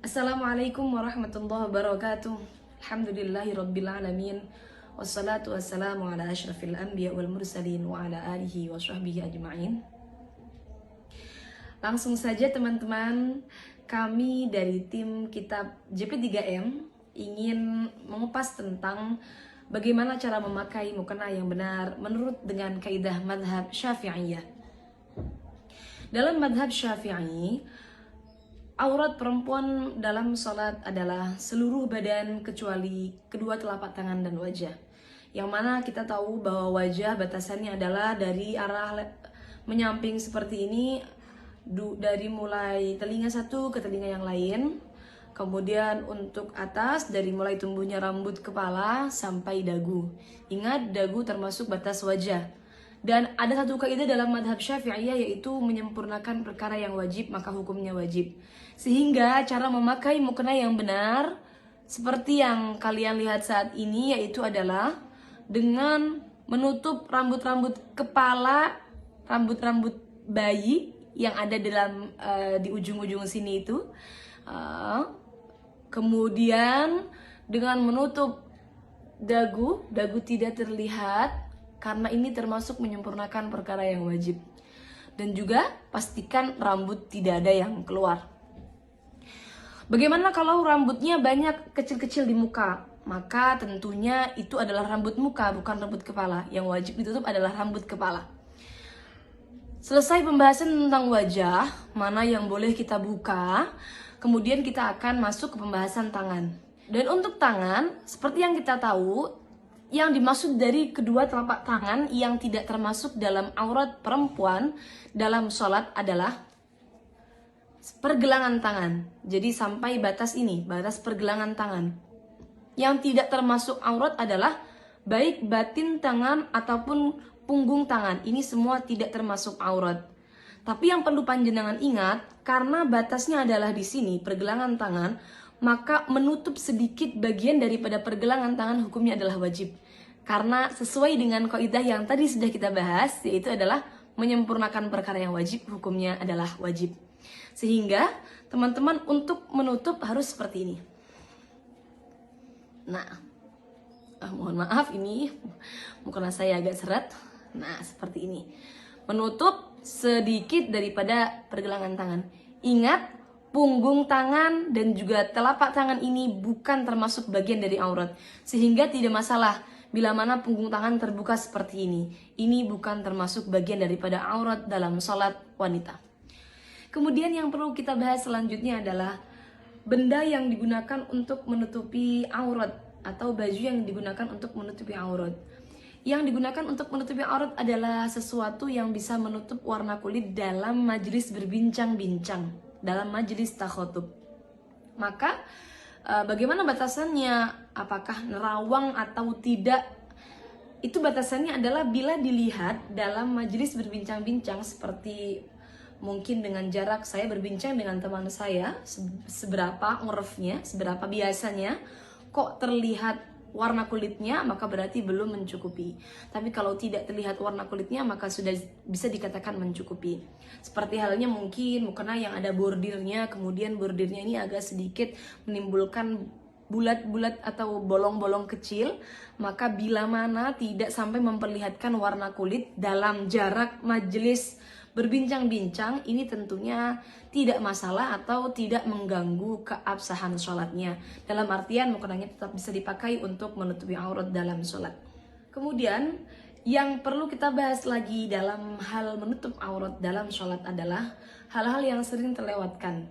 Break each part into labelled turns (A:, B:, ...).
A: Assalamualaikum warahmatullahi wabarakatuh. Alhamdulillahi rabbil alamin. Wassalatu wassalamu ala asyrafil anbiya wal mursalin wa ala alihi wa sahbihi ajma'in. Langsung saja teman-teman, kami dari tim kitab JP3M ingin mengupas tentang bagaimana cara memakai mukena yang benar menurut dengan kaidah madhab Syafi'iyah. Dalam madhab Syafi'i, aurat perempuan dalam sholat adalah seluruh badan kecuali kedua telapak tangan dan wajah. Yang mana kita tahu bahwa wajah batasannya adalah dari arah menyamping seperti ini, dari mulai telinga satu ke telinga yang lain. Kemudian untuk atas dari mulai tumbuhnya rambut kepala sampai dagu. Ingat, dagu termasuk batas wajah. Dan ada satu kaidah dalam madhab Syafi'iyah, yaitu menyempurnakan perkara yang wajib maka hukumnya wajib. Sehingga cara memakai mukena yang benar seperti yang kalian lihat saat ini, yaitu adalah dengan menutup rambut-rambut kepala, rambut-rambut bayi yang ada di ujung-ujung sini itu. Kemudian dengan menutup dagu tidak terlihat, karena ini termasuk menyempurnakan perkara yang wajib. Dan juga pastikan rambut tidak ada yang keluar. Bagaimana kalau rambutnya banyak kecil-kecil di muka? Maka tentunya itu adalah rambut muka, bukan rambut kepala. Yang wajib ditutup adalah rambut kepala. Selesai pembahasan tentang wajah, mana yang boleh kita buka, kemudian kita akan masuk ke pembahasan tangan. Dan untuk tangan, seperti yang kita tahu, yang dimaksud dari kedua telapak tangan yang tidak termasuk dalam aurat perempuan dalam sholat adalah pergelangan tangan. Jadi sampai batas ini, batas pergelangan tangan. Yang tidak termasuk aurat adalah baik batin tangan ataupun punggung tangan. Ini semua tidak termasuk aurat. Tapi yang perlu panjenengan ingat, karena batasnya adalah di sini, pergelangan tangan, maka menutup sedikit bagian daripada pergelangan tangan hukumnya adalah wajib. Karena sesuai dengan kaidah yang tadi sudah kita bahas, yaitu adalah menyempurnakan perkara yang wajib, hukumnya adalah wajib. Sehingga teman-teman untuk menutup harus seperti ini. Nah, mohon maaf ini mukena saya agak seret. Nah, seperti ini. Menutup sedikit daripada pergelangan tangan. Ingat, punggung tangan dan juga telapak tangan ini bukan termasuk bagian dari aurat. Sehingga tidak masalah bila mana punggung tangan terbuka seperti ini. Ini bukan termasuk bagian daripada aurat dalam sholat wanita. Kemudian yang perlu kita bahas selanjutnya adalah benda yang digunakan untuk menutupi aurat atau baju yang digunakan untuk menutupi aurat. Yang digunakan untuk menutupi aurat adalah sesuatu yang bisa menutup warna kulit dalam majelis berbincang-bincang, dalam majelis takhotub. Maka bagaimana batasannya? Apakah nerawang atau tidak? Itu batasannya adalah bila dilihat dalam majelis berbincang-bincang, seperti mungkin dengan jarak saya berbincang dengan teman saya, seberapa urfnya, seberapa biasanya, kok terlihat warna kulitnya, maka berarti belum mencukupi. Tapi kalau tidak terlihat warna kulitnya, maka sudah bisa dikatakan mencukupi. Seperti halnya mungkin mukena yang ada bordirnya, kemudian bordirnya ini agak sedikit menimbulkan bulat-bulat atau bolong-bolong kecil, maka bila mana tidak sampai memperlihatkan warna kulit dalam jarak majelis berbincang-bincang, ini tentunya tidak masalah atau tidak mengganggu keabsahan sholatnya. Dalam artian mukenanya tetap bisa dipakai untuk menutupi aurat dalam sholat. Kemudian yang perlu kita bahas lagi dalam hal menutup aurat dalam sholat adalah hal-hal yang sering terlewatkan.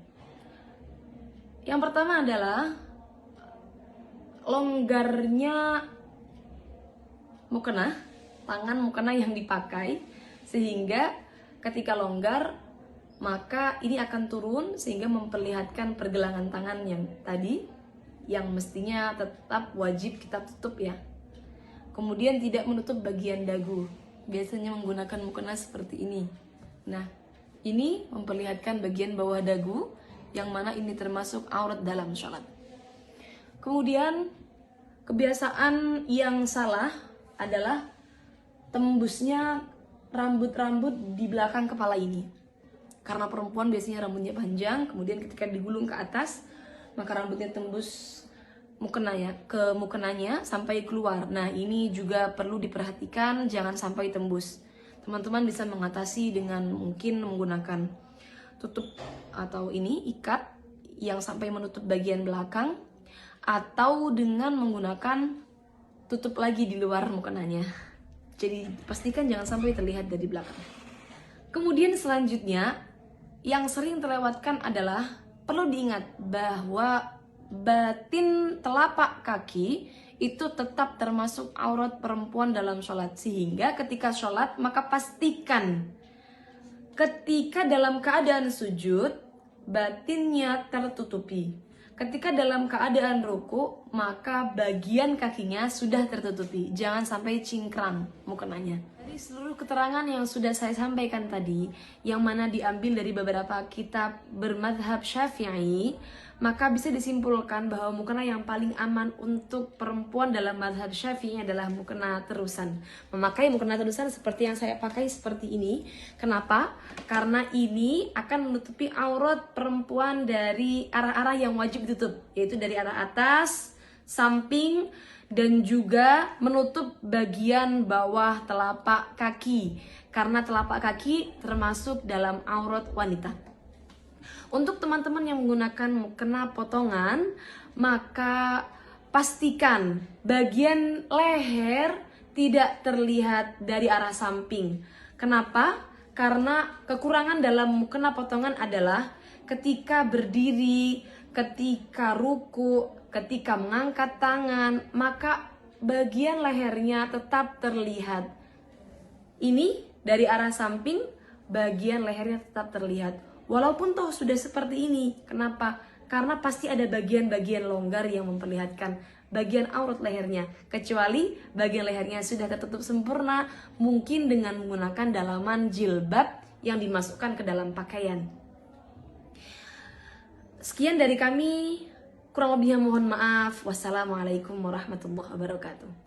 A: Yang pertama adalah longgarnya mukena, tangan mukena yang dipakai, sehingga ketika longgar maka ini akan turun sehingga memperlihatkan pergelangan tangan yang tadi yang mestinya tetap wajib kita tutup ya. Kemudian tidak menutup bagian dagu, biasanya menggunakan mukena seperti ini. Nah, ini memperlihatkan bagian bawah dagu yang mana ini termasuk aurat dalam sholat. Kemudian kebiasaan yang salah adalah tembusnya rambut-rambut di belakang kepala ini. Karena perempuan biasanya rambutnya panjang, kemudian ketika digulung ke atas, maka rambutnya tembus ke mukenanya sampai keluar. Nah, ini juga perlu diperhatikan, jangan sampai tembus. Teman-teman bisa mengatasi dengan mungkin menggunakan tutup atau ikat yang sampai menutup bagian belakang, atau dengan menggunakan tutup lagi di luar mukenanya. Jadi pastikan jangan sampai terlihat dari belakang. Kemudian selanjutnya yang sering terlewatkan adalah perlu diingat bahwa batin telapak kaki itu tetap termasuk aurat perempuan dalam sholat. Sehingga ketika sholat maka pastikan ketika dalam keadaan sujud batinnya tertutupi. Ketika dalam keadaan ruku maka bagian kakinya sudah tertutupi. Jangan sampai cingkrang mukenanya. Dari seluruh keterangan yang sudah saya sampaikan tadi, yang mana diambil dari beberapa kitab bermadhab Syafi'i, maka bisa disimpulkan bahwa mukena yang paling aman untuk perempuan dalam madhab Syafi'i adalah mukena terusan. Memakai mukena terusan seperti yang saya pakai seperti ini. Kenapa? Karena ini akan menutupi aurat perempuan dari arah-arah yang wajib ditutup, yaitu dari arah atas, samping, dan juga menutup bagian bawah telapak kaki. Karena telapak kaki termasuk dalam aurat wanita. Untuk teman-teman yang menggunakan mukena potongan, maka pastikan bagian leher tidak terlihat dari arah samping. Kenapa? Karena kekurangan dalam mukena potongan adalah ketika berdiri, ketika ruku, ketika mengangkat tangan, maka bagian lehernya tetap terlihat. Ini dari arah samping, bagian lehernya tetap terlihat. Walaupun toh sudah seperti ini. Kenapa? Karena pasti ada bagian-bagian longgar yang memperlihatkan bagian aurat lehernya. Kecuali bagian lehernya sudah tertutup sempurna, mungkin dengan menggunakan dalaman jilbab yang dimasukkan ke dalam pakaian. Sekian dari kami. Kurang lebihnya mohon maaf. Wassalamualaikum warahmatullahi wabarakatuh.